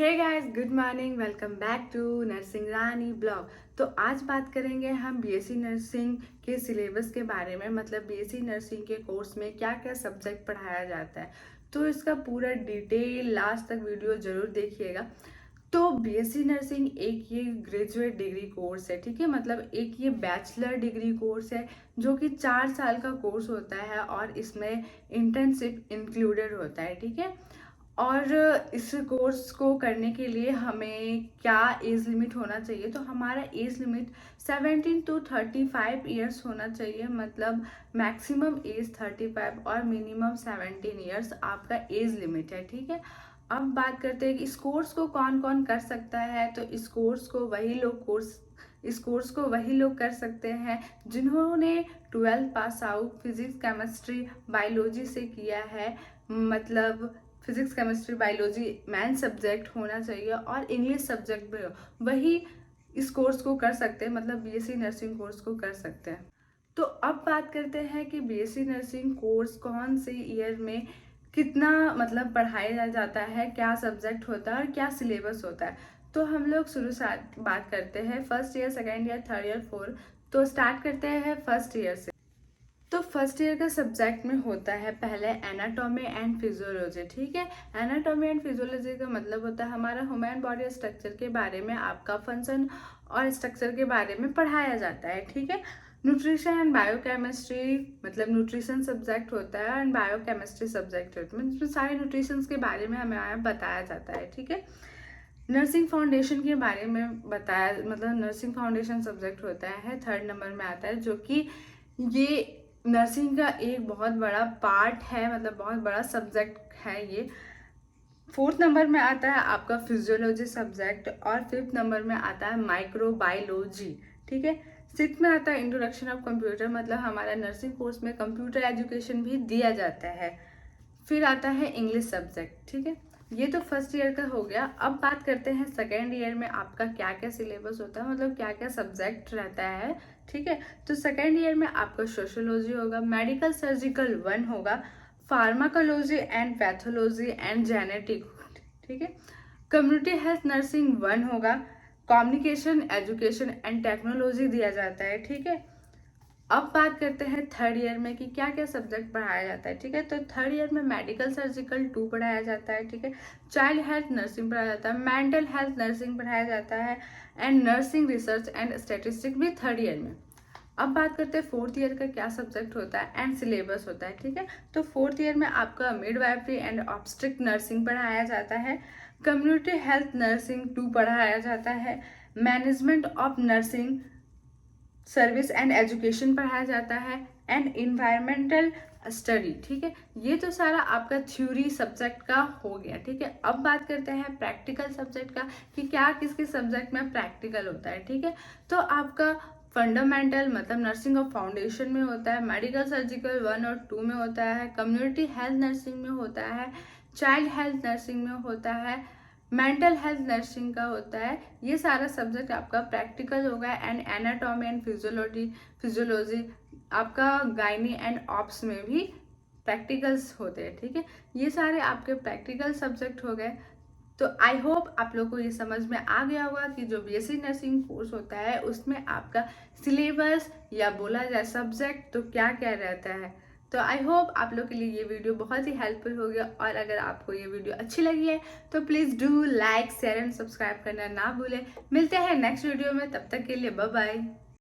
Hey guys, good morning. Welcome back to nursing Rani blog. तो आज बात करेंगे हम बीएससी नर्सिंग के सिलेबस के बारे में। मतलब बीएससी नर्सिंग के कोर्स में क्या क्या सब्जेक्ट पढ़ाया जाता है, तो इसका पूरा डिटेल लास्ट तक वीडियो जरूर देखिएगा। तो बीएससी नर्सिंग एक ये ग्रेजुएट डिग्री कोर्स है, ठीक है। मतलब एक ये बैचलर डिग्री कोर्स है जो कि 4 साल का कोर्स होता है और इसमें इंटर्नशिप इंक्लूडेड होता है, ठीक है। और इस कोर्स को करने के लिए हमें क्या एज लिमिट होना चाहिए, तो हमारा एज लिमिट 17 to 35 ईयर्स होना चाहिए। मतलब मैक्सिमम एज 35 और मिनिमम 17 ईयर्स आपका एज लिमिट है, ठीक है। अब बात करते हैं कि इस कोर्स को कौन कौन कर सकता है। तो इस कोर्स को वही लोग कर सकते हैं जिन्होंने 12th pass out physics chemistry biology से किया है। मतलब physics chemistry biology main subject होना चाहिए और इंग्लिश सब्जेक्ट भी हो, वही इस कोर्स को कर सकते हैं। मतलब बीएससी नर्सिंग कोर्स को कर सकते हैं। तो अब बात करते हैं कि बीएससी नर्सिंग कोर्स कौन से ईयर में कितना मतलब पढ़ाया जाता है, क्या सब्जेक्ट होता है और क्या सिलेबस होता है। तो हम लोग शुरू से बात करते हैं first year, second year, third year, fourth. तो स्टार्ट करते हैं फर्स्ट ईयर से। तो फर्स्ट ईयर का सब्जेक्ट में होता है पहले एनाटॉमी एंड फिजियोलॉजी, ठीक है। एनाटॉमी एंड फिजियोलॉजी का मतलब होता है हमारा ह्यूमन बॉडी स्ट्रक्चर के बारे में, आपका फंक्शन और स्ट्रक्चर के बारे में पढ़ाया जाता है, ठीक है। न्यूट्रिशन एंड बायोकेमिस्ट्री मतलब न्यूट्रिशन सब्जेक्ट होता है एंड बायोकेमिस्ट्री सब्जेक्ट होता है। इसमें सारे न्यूट्रिशन के बारे में हमें यहाँ बताया जाता है, ठीक है। नर्सिंग फाउंडेशन के बारे में बताया, मतलब नर्सिंग फाउंडेशन सब्जेक्ट होता है, थर्ड नंबर में आता है, जो कि ये नर्सिंग का एक बहुत बड़ा पार्ट है, मतलब बहुत बड़ा सब्जेक्ट है ये। फोर्थ नंबर में आता है आपका फिजियोलॉजी सब्जेक्ट और फिफ्थ नंबर में आता है माइक्रोबायोलॉजी, ठीक है। सिक्स में आता है इंट्रोडक्शन ऑफ कंप्यूटर, मतलब हमारा नर्सिंग कोर्स में कंप्यूटर एजुकेशन भी दिया जाता है। फिर आता है इंग्लिश सब्जेक्ट, ठीक है। ये तो फर्स्ट ईयर का हो गया। अब बात करते हैं सेकेंड ईयर में आपका क्या क्या सिलेबस होता है, मतलब क्या क्या सब्जेक्ट रहता है, ठीक है। तो सेकेंड ईयर में आपका सोशियोलॉजी होगा, मेडिकल सर्जिकल 1 होगा, pharmacology and pathology and genetic, ठीक है। कम्युनिटी हेल्थ नर्सिंग 1 होगा, कम्युनिकेशन एजुकेशन एंड टेक्नोलॉजी दिया जाता है, ठीक है। अब बात करते हैं थर्ड ईयर में कि क्या क्या सब्जेक्ट पढ़ाया जाता है, ठीक है। तो थर्ड ईयर में मेडिकल सर्जिकल 2 पढ़ाया जाता है, ठीक है। चाइल्ड हेल्थ नर्सिंग पढ़ाया जाता है, मेंटल हेल्थ नर्सिंग पढ़ाया जाता है and nursing research and statistics भी थर्ड ईयर में। अब बात करते हैं फोर्थ ईयर का क्या सब्जेक्ट होता है एंड सिलेबस होता है, ठीक है। तो फोर्थ ईयर में आपका मिडवाइफरी एंड ऑब्स्ट्रिक नर्सिंग पढ़ाया जाता है, कम्युनिटी हेल्थ नर्सिंग 2 पढ़ाया जाता है, management of nursing service and education पढ़ाया जाता है एंड इन्वायरमेंटल स्टडी, ठीक है। ये तो सारा आपका थ्योरी सब्जेक्ट का हो गया, ठीक है। अब बात करते हैं प्रैक्टिकल सब्जेक्ट का कि क्या किसके सब्जेक्ट में प्रैक्टिकल होता है, ठीक है। तो आपका फंडामेंटल मतलब नर्सिंग ऑफ फाउंडेशन में होता है, मेडिकल सर्जिकल 1 और 2 में होता है, कम्युनिटी हेल्थ नर्सिंग में होता है, चाइल्ड हेल्थ नर्सिंग में होता है, मेंटल हेल्थ नर्सिंग का होता है। ये सारा सब्जेक्ट आपका प्रैक्टिकल होगा एंड एनाटॉमी एंड फिजियोलॉजी आपका गायनी एंड ऑप्स में भी प्रैक्टिकल्स होते हैं, ठीक है। ये सारे आपके प्रैक्टिकल सब्जेक्ट हो गए। तो आई होप आप लोग को ये समझ में आ गया होगा कि जो बीएससी नर्सिंग कोर्स होता है उसमें आपका सिलेबस या बोला जाए सब्जेक्ट तो क्या क्या रहता है। तो आई होप आप लोग के लिए ये वीडियो बहुत ही हेल्पफुल हो गया। और अगर आपको ये वीडियो अच्छी लगी है तो please do like share and subscribe करना ना भूलें। मिलते हैं नेक्स्ट वीडियो में, तब तक के लिए बाय बाय।